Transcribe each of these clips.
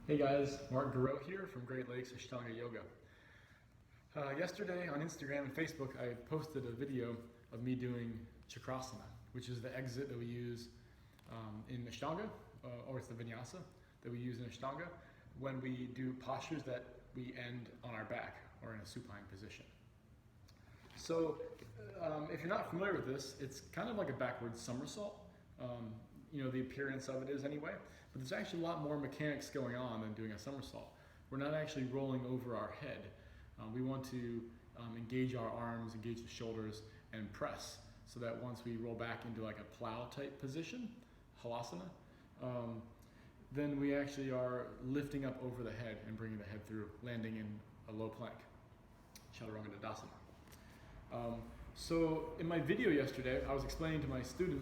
Hey guys, Mark Garreau here from Great Lakes Ashtanga Yoga. Yesterday on Instagram and Facebook I posted a video of me doing Chakrasana, which is the exit that we use in Ashtanga, or it's the vinyasa that we use in Ashtanga when we do postures that we end on our back or in a supine position. So if you're not familiar with this, it's kind of like a backwards somersault. The appearance of it is anyway, but there's actually a lot more mechanics going on than doing a somersault. We're not actually rolling over our head. We want to engage our arms, engage the shoulders, and press so that once we roll back into like a plow type position, halasana, then we actually are lifting up over the head and bringing the head through, landing in a low plank, Chaturanga. So in my video yesterday, I was explaining to my student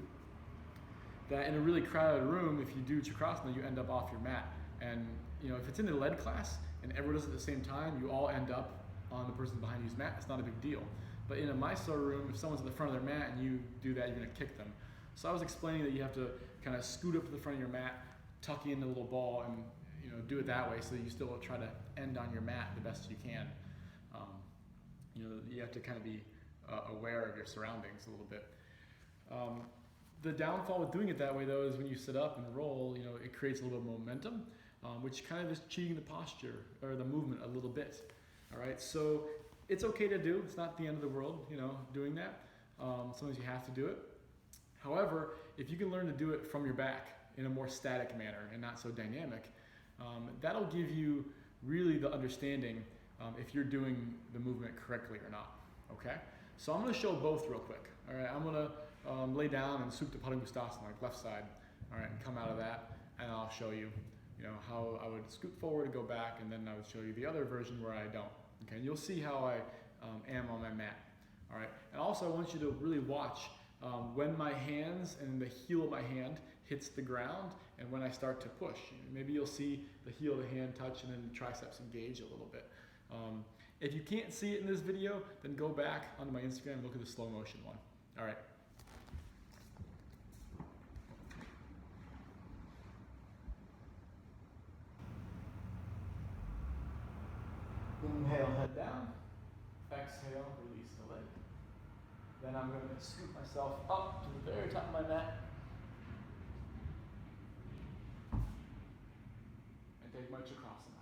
that in a really crowded room, if you do Chakrasana, you end up off your mat. And if it's in a lead class and everyone does it at the same time, you all end up on the person behind you's mat. It's not a big deal. But in a Mysore room, if someone's at the front of their mat and you do that, you're gonna kick them. So I was explaining that you have to kind of scoot up to the front of your mat, tuck in the little ball, and do it that way so that you still try to end on your mat the best you can. You have to kind of be aware of your surroundings a little bit. The downfall with doing it that way though is when you sit up and roll, it creates a little bit of momentum, which kind of is cheating the posture or the movement a little bit. All right, so it's okay to do. It's not the end of the world, doing that. Sometimes you have to do it. However, if you can learn to do it from your back in a more static manner and not so dynamic, that'll give you really the understanding if you're doing the movement correctly or not. Okay, so I'm going to show both real quick. All right, I'm going to lay down and Supta Padangusthasana, like left side. All right, and come out of that, and I'll show you, how I would scoot forward, go back, and then I would show you the other version where I don't. Okay, and you'll see how I am on my mat. All right, and also I want you to really watch when my hands and the heel of my hand hits the ground, and when I start to push. Maybe you'll see the heel of the hand touch, and then the triceps engage a little bit. If you can't see it in this video, then go back onto my Instagram and look at the slow motion one. All right. Inhale, head down. Exhale, release the leg. Then I'm going to scoot myself up to the very top of my mat. And take my Chakrasana.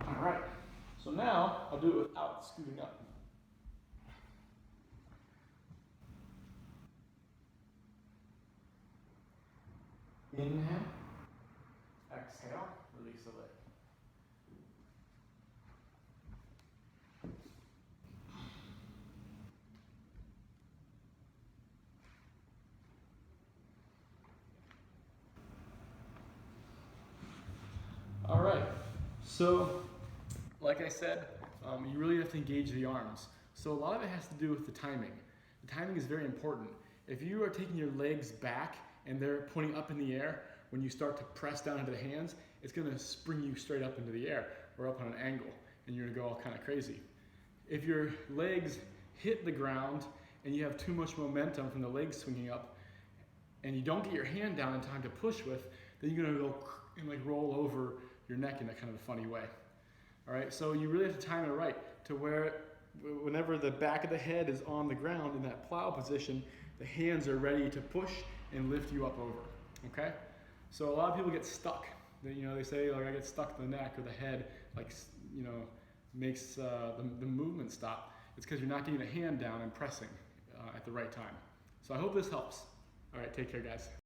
All right, so now I'll do it without scooting up. Inhale, exhale, release the leg. All right, so like I said, you really have to engage the arms. So a lot of it has to do with the timing. The timing is very important. If you are taking your legs back and they're pointing up in the air, when you start to press down into the hands, it's gonna spring you straight up into the air or up on an angle, and you're gonna go all kind of crazy. If your legs hit the ground and you have too much momentum from the legs swinging up, and you don't get your hand down in time to push with, then you're gonna go and like roll over your neck in a kind of a funny way. All right, so you really have to time it right to where whenever the back of the head is on the ground in that plow position, the hands are ready to push and lift you up over, okay? So a lot of people get stuck. They say, like, I get stuck to the neck or the head, like, makes the movement stop. It's because you're not getting the hand down and pressing at the right time. So I hope this helps. All right, take care, guys.